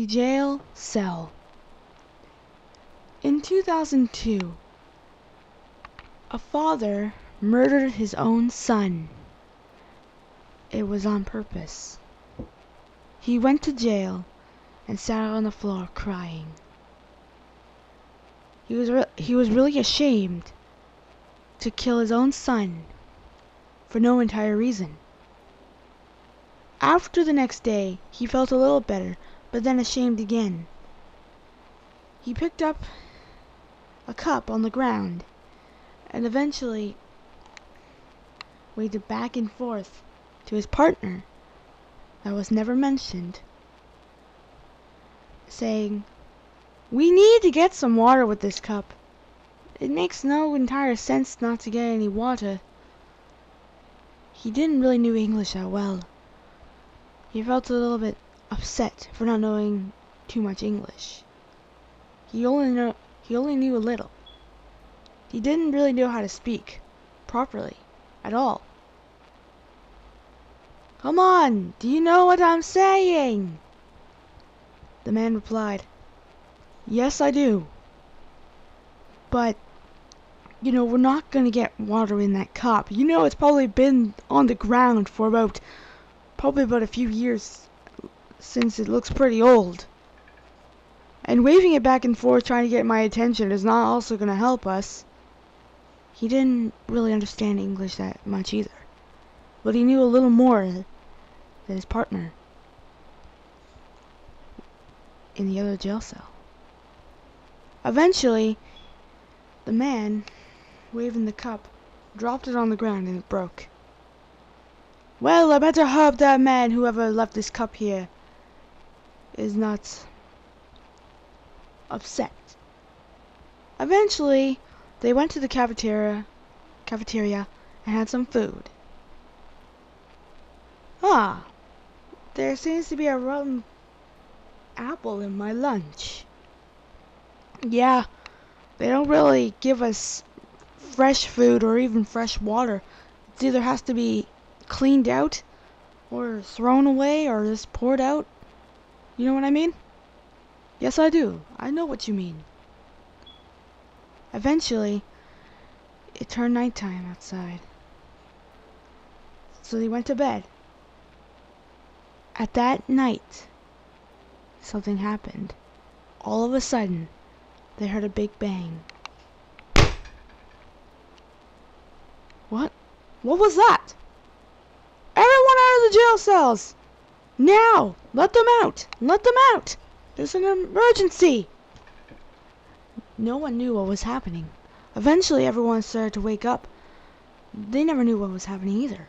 Jail cell. In 2002, a father murdered his own son. It was on purpose. He went to jail and sat on the floor crying. He was really ashamed to kill his own son for no entire reason. After the next day, he felt a little better, but then ashamed again. He picked up a cup on the ground and eventually waved back and forth to his partner that was never mentioned, saying, "We need to get some water with this cup. It makes no entire sense not to get any water." He didn't really know English that well. He felt a little bit upset for not knowing too much English. He only knew a little. He didn't really know how to speak properly at all. "Come on, do you know what I'm saying?" The man replied, "Yes, I do. But, we're not gonna get water in that cup. It's probably been on the ground for probably about a few years, since it looks pretty old. And waving it back and forth trying to get my attention is not also gonna help us." He didn't really understand English that much either, but he knew a little more than his partner in the other jail cell. Eventually, the man, waving the cup, dropped it on the ground and it broke. "Well, I better hope that man, whoever left this cup here, is not upset." Eventually, they went to the cafeteria and had some food. "Ah, there seems to be a rotten apple in my lunch." "Yeah, they don't really give us fresh food or even fresh water. It either has to be cleaned out or thrown away or just poured out. You know what I mean?" "Yes, I do. I know what you mean." Eventually, it turned nighttime outside, so they went to bed. At that night, something happened. All of a sudden, they heard a big bang. What? What was that? "Everyone out of the jail cells! Now! Let them out! Let them out! There's an emergency!" No one knew what was happening. Eventually, everyone started to wake up. They never knew what was happening either.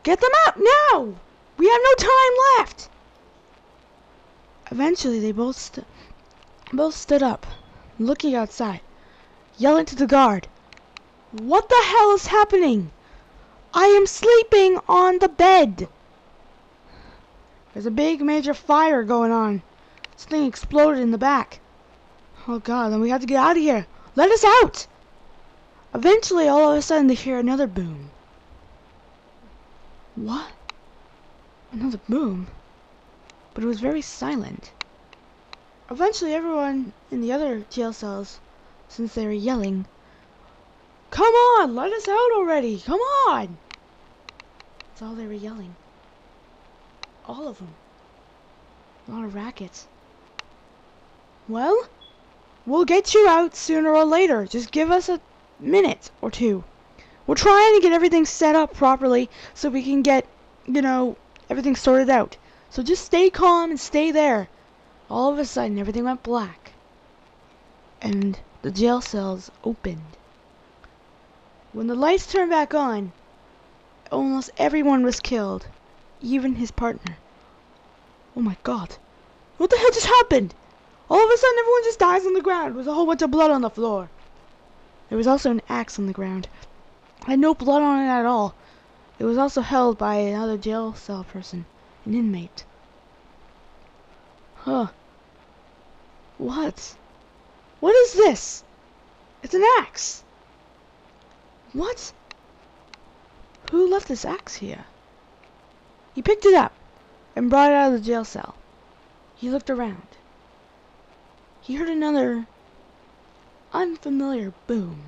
"Get them out now! We have no time left!" Eventually, they both stood up, looking outside, yelling to the guard, "What the hell is happening? I am sleeping on the bed! There's a big major fire going on. Something exploded in the back. Oh God, then we have to get out of here. Let us out!" Eventually, all of a sudden, they hear another boom. What? Another boom? But it was very silent. Eventually, everyone in the other jail cells, since they were yelling, "Come on, let us out already, come on!" That's all they were yelling. All of them. A lot of rackets. "Well, we'll get you out sooner or later. Just give us a minute or two. We're trying to get everything set up properly so we can get, everything sorted out. So just stay calm and stay there." All of a sudden, everything went black, and the jail cells opened. When the lights turned back on, almost everyone was killed, even his partner. Oh my God. What the hell just happened? All of a sudden, everyone just dies on the ground with a whole bunch of blood on the floor. There was also an axe on the ground. It had no blood on it at all. It was also held by another jail cell person, an inmate. Huh. What? What is this? It's an axe. What? Who left this axe here? He picked it up and brought it out of the jail cell. He looked around. He heard another unfamiliar boom.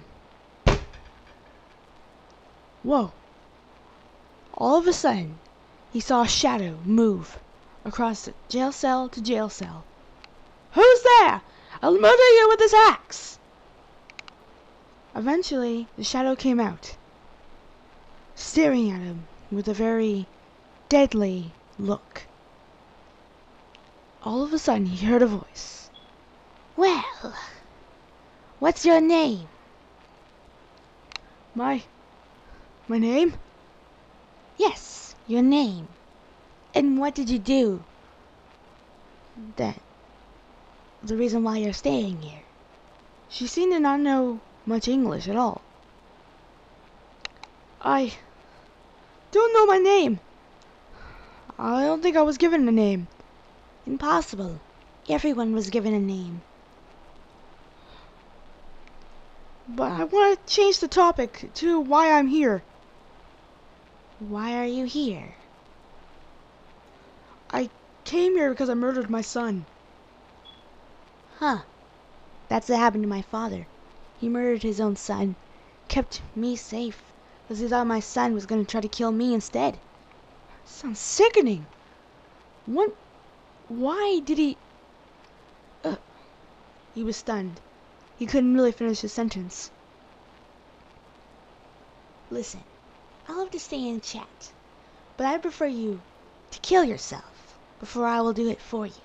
Whoa. All of a sudden, he saw a shadow move across the jail cell to jail cell. "Who's there? I'll murder you with this axe!" Eventually, the shadow came out, staring at him with a very deadly look. All of a sudden, he heard a voice. "Well, what's your name?" My name? "Yes, your name. And what did you do? That the reason why you're staying here." She seemed to not know much English at all. "I don't know my name. I don't think I was given a name." "Impossible. Everyone was given a name." "But I want to change the topic to why I'm here." "Why are you here?" "I came here because I murdered my son." "Huh. That's what happened to my father. He murdered his own son. Kept me safe because he thought my son was going to try to kill me instead." Sounds sickening. What? Why did he... He was stunned. He couldn't really finish his sentence. "Listen, I'll have to stay and chat, but I prefer you to kill yourself before I will do it for you."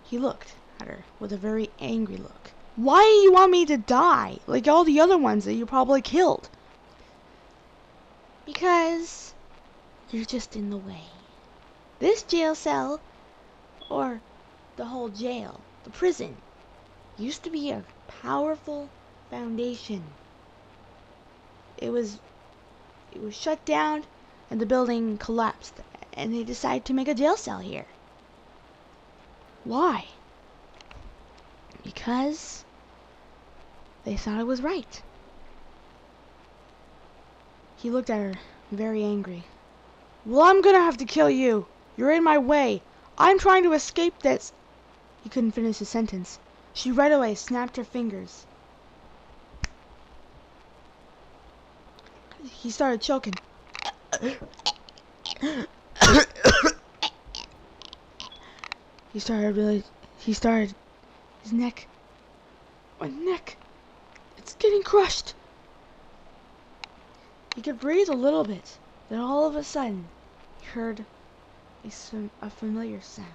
He looked at her with a very angry look. "Why do you want me to die, like all the other ones that you probably killed?" "Because you're just in the way. This jail cell, or the whole jail, the prison, used to be a powerful foundation. It was shut down and the building collapsed, and they decided to make a jail cell here." "Why?" "Because they thought it was right." He looked at her, very angry. "Well, I'm gonna have to kill you. You're in my way. I'm trying to escape this..." He couldn't finish his sentence. She right away snapped her fingers. He started choking. His neck. My neck. It's getting crushed. He could breathe a little bit. Then all of a sudden, he heard a familiar sound.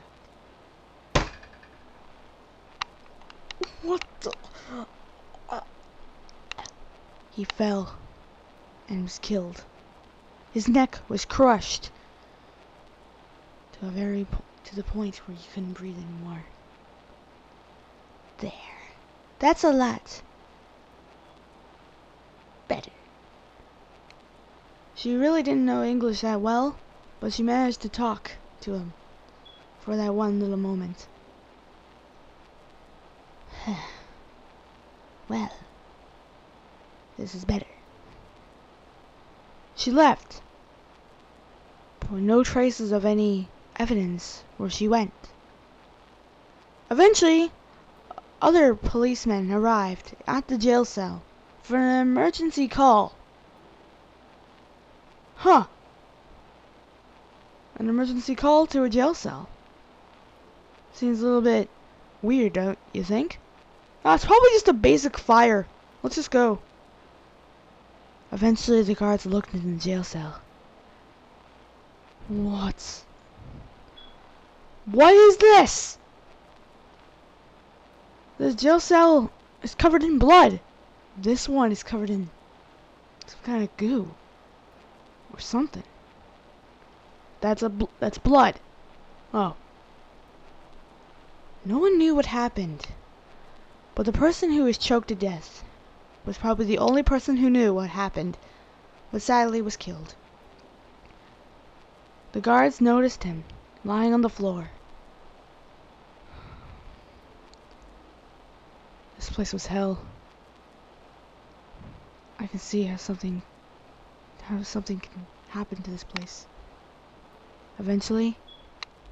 What the... He fell and was killed. His neck was crushed to the point where he couldn't breathe anymore. There. That's a lot better. She really didn't know English that well, but she managed to talk to him for that one little moment. Well, this is better. She left, but with no traces of any evidence where she went. Eventually, other policemen arrived at the jail cell for an emergency call. Huh. An emergency call to a jail cell. Seems a little bit weird, don't you think? It's probably just a basic fire. Let's just go. Eventually, the guards looked in the jail cell. What is this? The jail cell is covered in blood. This one is covered in some kind of goo or something. That's blood. Oh. No one knew what happened, but the person who was choked to death was probably the only person who knew what happened, but sadly was killed. The guards noticed him lying on the floor. This place was hell. I can see how something can happen to this place. Eventually,